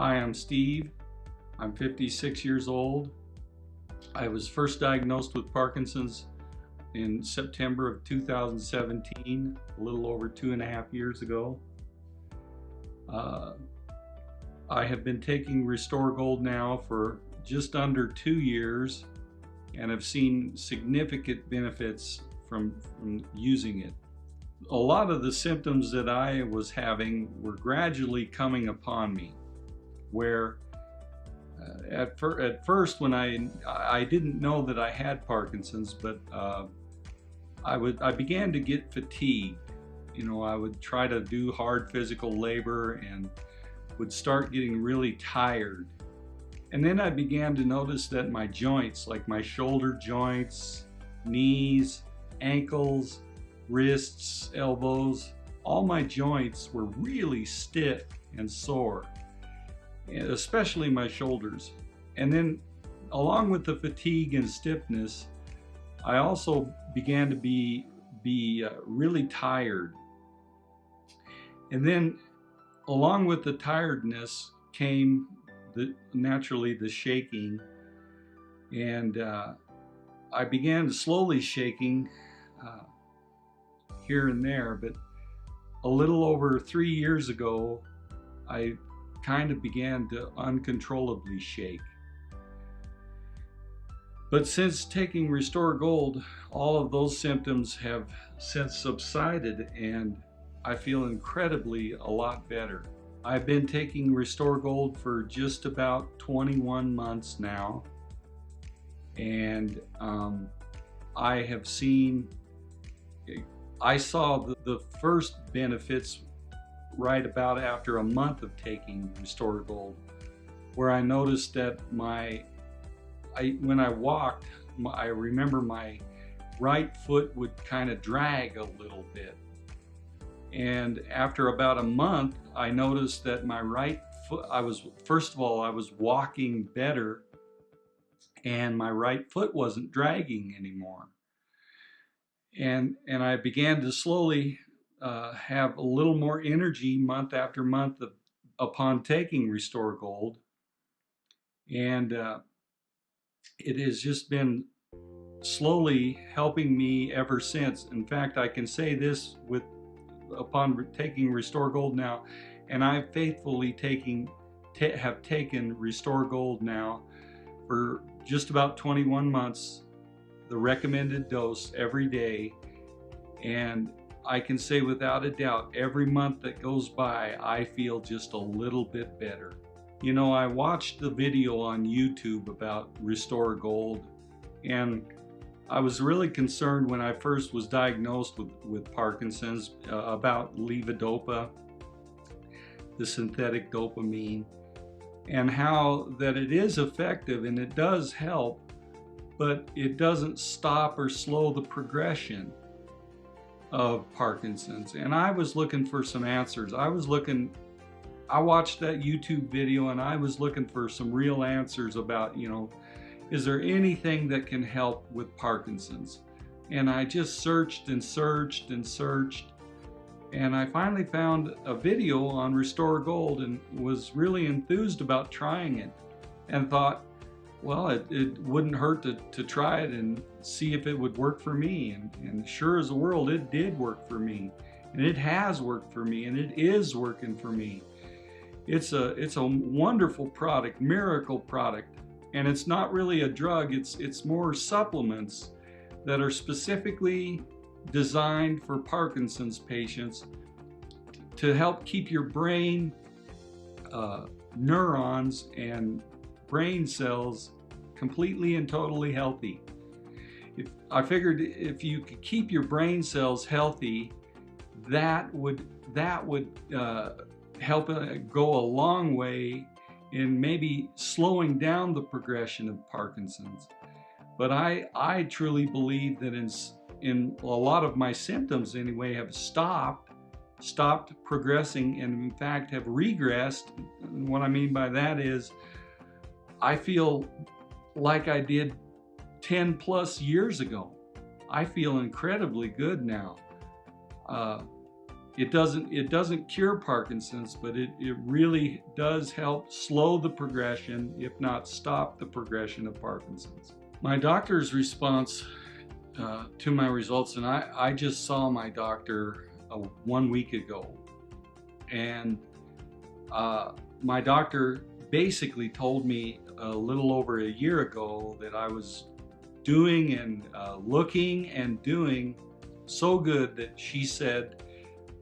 Hi, I'm Steve. I'm 56 years old. I was first diagnosed with Parkinson's in September of 2017, a little over 2.5 years ago. I have been taking Restore Gold now for just under 2 years and have seen significant benefits from using it. A lot of the symptoms that I was having were gradually coming upon me, where at first when I didn't know that I had Parkinson's, but I began to get fatigued. You know, I would try to do hard physical labor and would start getting really tired. And then I began to notice that my joints, like my shoulder joints, knees, ankles, wrists, elbows, all my joints were really stiff and sore, especially my shoulders. And then along with the fatigue and stiffness, I also began to be really tired. And then along with the tiredness came naturally the shaking, and I began slowly shaking here and there, but a little over 3 years ago I kind of began to uncontrollably shake. But since taking Restore Gold, all of those symptoms have since subsided and I feel incredibly a lot better. I've been taking Restore Gold for just about 21 months now, and I saw the first benefits right about after a month of taking Restore Gold, where I noticed that when I walked, I remember my right foot would kind of drag a little bit. And after about a month, I noticed that my right foot, first of all, I was walking better and my right foot wasn't dragging anymore. And I began to slowly have a little more energy month after month upon taking Restore Gold. And it has just been slowly helping me ever since. In fact, I can say this upon taking Restore Gold now, and I've faithfully have taken Restore Gold now for just about 21 months, the recommended dose every day, and I can say without a doubt, every month that goes by, I feel just a little bit better. You know, I watched the video on YouTube about Restore Gold, and I was really concerned when I first was diagnosed with Parkinson's about levodopa, the synthetic dopamine, and how that it is effective and it does help, but it doesn't stop or slow the progression of Parkinson's. And I was looking for some answers. I watched that YouTube video and I was looking for some real answers about, you know, is there anything that can help with Parkinson's? And I just searched and searched and searched, and I finally found a video on Restore Gold and was really enthused about trying it and thought, well, it wouldn't hurt to try it and see if it would work for me. And sure as the world, it did work for me, and it has worked for me, and it is working for me. It's a wonderful product, miracle product. And it's not really a drug, it's more supplements that are specifically designed for Parkinson's patients to help keep your brain, neurons and brain cells completely and totally healthy. I figured if you could keep your brain cells healthy, that would help go a long way in maybe slowing down the progression of Parkinson's. But I truly believe that in a lot of my symptoms anyway have stopped progressing and in fact have regressed. And what I mean by that is I feel like I did 10 plus years ago. I feel incredibly good now. it doesn't cure Parkinson's, but it really does help slow the progression, if not stop the progression of Parkinson's. My doctor's response to my results, and I just saw my doctor 1 week ago, and my doctor basically told me a little over a year ago that I was doing and looking and doing so good that she said,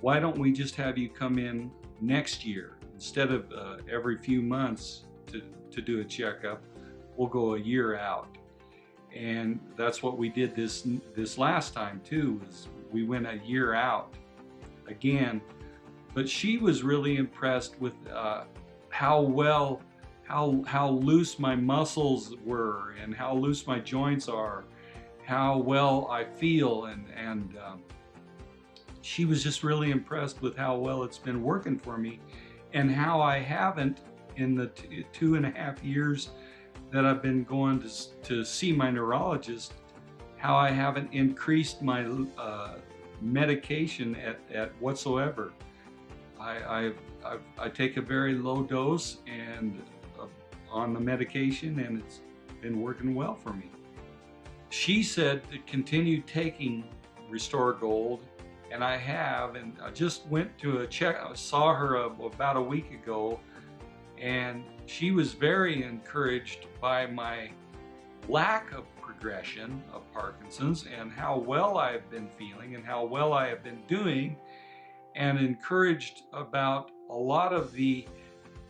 why don't we just have you come in next year instead of every few months to do a checkup? We'll go a year out. And that's what we did this last time too, is we went a year out again. But she was really impressed with how loose my muscles were and how loose my joints are, how well I feel, and she was just really impressed with how well it's been working for me, and how I haven't, in the 2.5 years that I've been going to see my neurologist, how I haven't increased my medication at whatsoever. I take a very low dose and on the medication, and it's been working well for me. She said to continue taking Restore Gold, and I have, and I just went to a check. I saw her about a week ago, and she was very encouraged by my lack of progression of Parkinson's and how well I have been feeling and how well I have been doing, and encouraged about a lot of the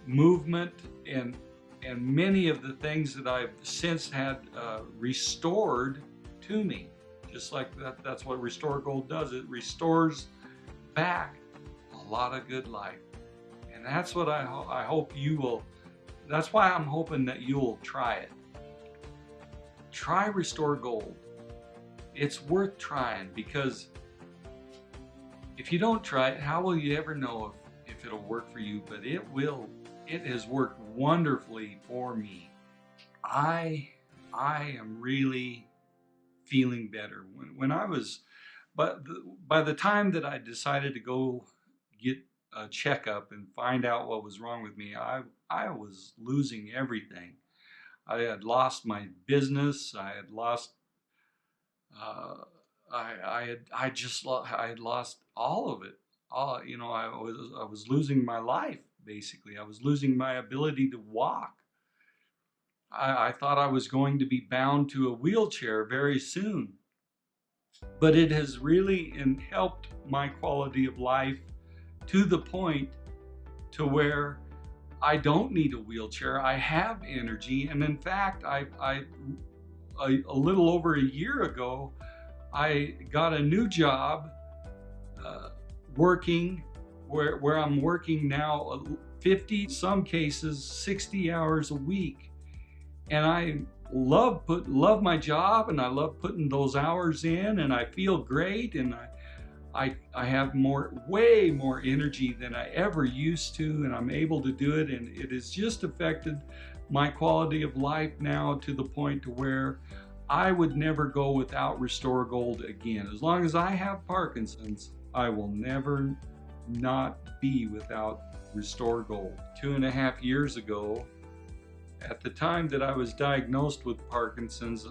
movement and many of the things that I've since had restored to me. Just like that's what Restore Gold does. It restores back a lot of good life. And that's what I hope you will, that's why I'm hoping that you'll try it. Try Restore Gold. It's worth trying, because if you don't try it, how will you ever know if it'll work for you? But it will. It has worked wonderfully for me. I am really feeling better. When I was, but by the time that I decided to go get a checkup and find out what was wrong with me, I was losing everything. I had lost my business. I had lost. I had lost all of it. All, you know, I was losing my life. Basically, I was losing my ability to walk. I thought I was going to be bound to a wheelchair very soon. But it has really helped my quality of life to the point to where I don't need a wheelchair. I have energy. And in fact, a little over a year ago, I got a new job working where I'm working now 50, some cases 60 hours a week. And I love my job, and I love putting those hours in, and I feel great, and I have way more energy than I ever used to, and I'm able to do it, and it has just affected my quality of life now to the point to where I would never go without Restore Gold again. As long as I have Parkinson's, I will never not be without Restore Gold. 2.5 years ago, at the time that I was diagnosed with Parkinson's,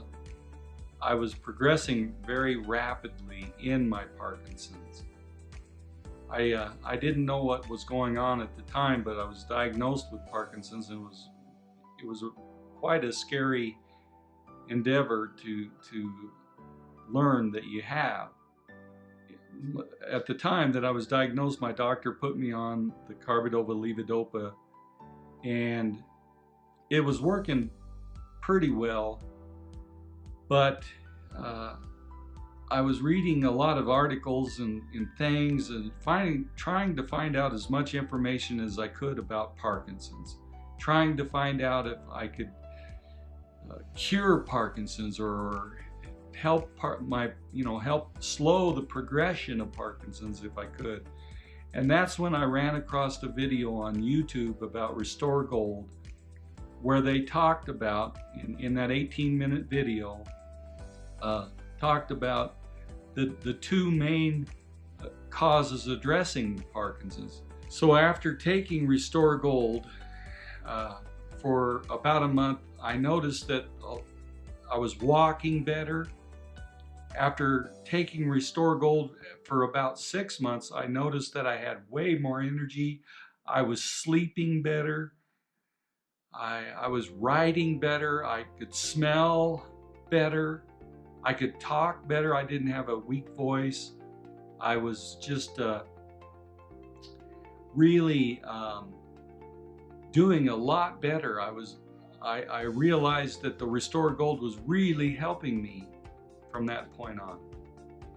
I was progressing very rapidly in my Parkinson's. I didn't know what was going on at the time, but I was diagnosed with Parkinson's, and it was quite a scary endeavor to learn that you have. At the time that I was diagnosed, my doctor put me on the carbidopa-levodopa, and it was working pretty well, but I was reading a lot of articles and things, and trying to find out as much information as I could about Parkinson's, trying to find out if I could cure Parkinson's or help help slow the progression of Parkinson's if I could. And that's when I ran across a video on YouTube about Restore Gold, where they talked about, in that 18-minute video, talked about the two main causes addressing Parkinson's. So after taking Restore Gold for about a month, I noticed that I was walking better. After taking Restore Gold for about 6 months, I noticed that I had way more energy. I was sleeping better. I was writing better. I could smell better. I could talk better. I didn't have a weak voice. I was just really doing a lot better. I realized that the Restore Gold was really helping me from that point on.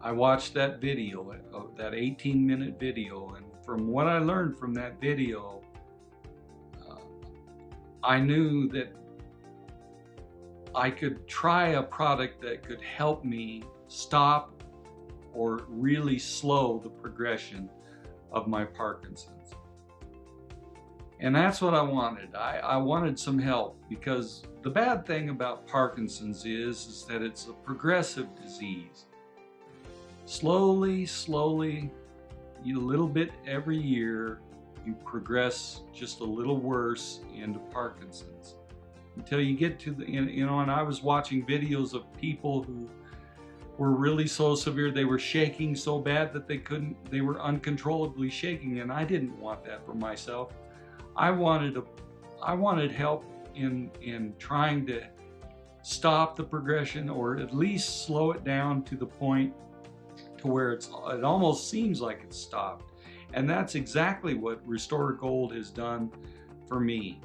I watched that video, that 18-minute video, and from what I learned from that video, I knew that I could try a product that could help me stop or really slow the progression of my Parkinson's. And that's what I wanted. I wanted some help, because the bad thing about Parkinson's is that it's a progressive disease. Slowly, a little bit every year, you progress just a little worse into Parkinson's until you get to the, and I was watching videos of people who were really so severe, they were shaking so bad that they were uncontrollably shaking, and I didn't want that for myself. I wanted help in trying to stop the progression, or at least slow it down to the point to where it almost seems like it's stopped. And that's exactly what Restore Gold has done for me.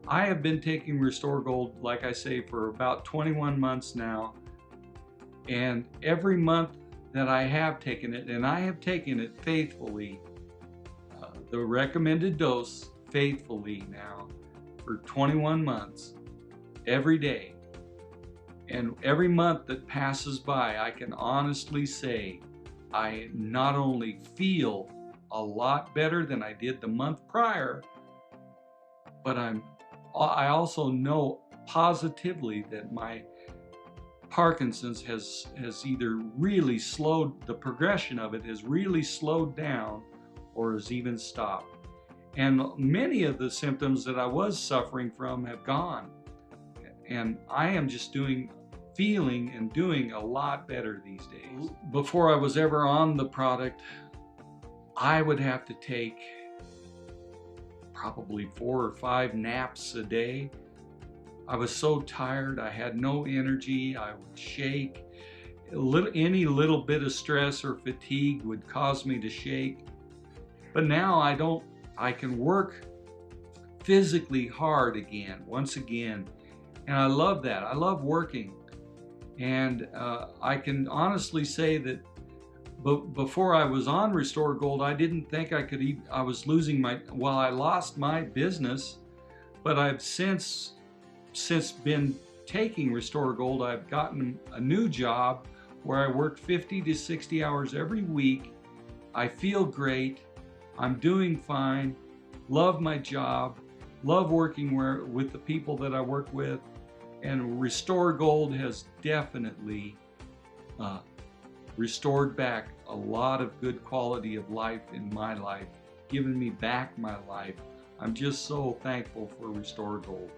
I have been taking Restore Gold, like I say, for about 21 months now. And every month that I have taken it, and I have taken it faithfully, the recommended dose faithfully now for 21 months, every day. And every month that passes by, I can honestly say I not only feel a lot better than I did the month prior, but I also know positively that my Parkinson's has either really slowed, the progression of it has really slowed down, or has even stopped. And many of the symptoms that I was suffering from have gone. And I am just feeling and doing a lot better these days. Before I was ever on the product, I would have to take probably 4 or 5 naps a day. I was so tired, I had no energy, I would shake. Any little bit of stress or fatigue would cause me to shake. But now I can work physically hard again, once again. And I love that. I love working. And I can honestly say that before I was on Restore Gold, I didn't think I could even, I was losing I lost my business, but I've since been taking Restore Gold, I've gotten a new job where I work 50 to 60 hours every week. I feel great. I'm doing fine. Love my job. Love working with the people that I work with. And Restore Gold has definitely restored back a lot of good quality of life in my life, given me back my life. I'm just so thankful for Restore Gold.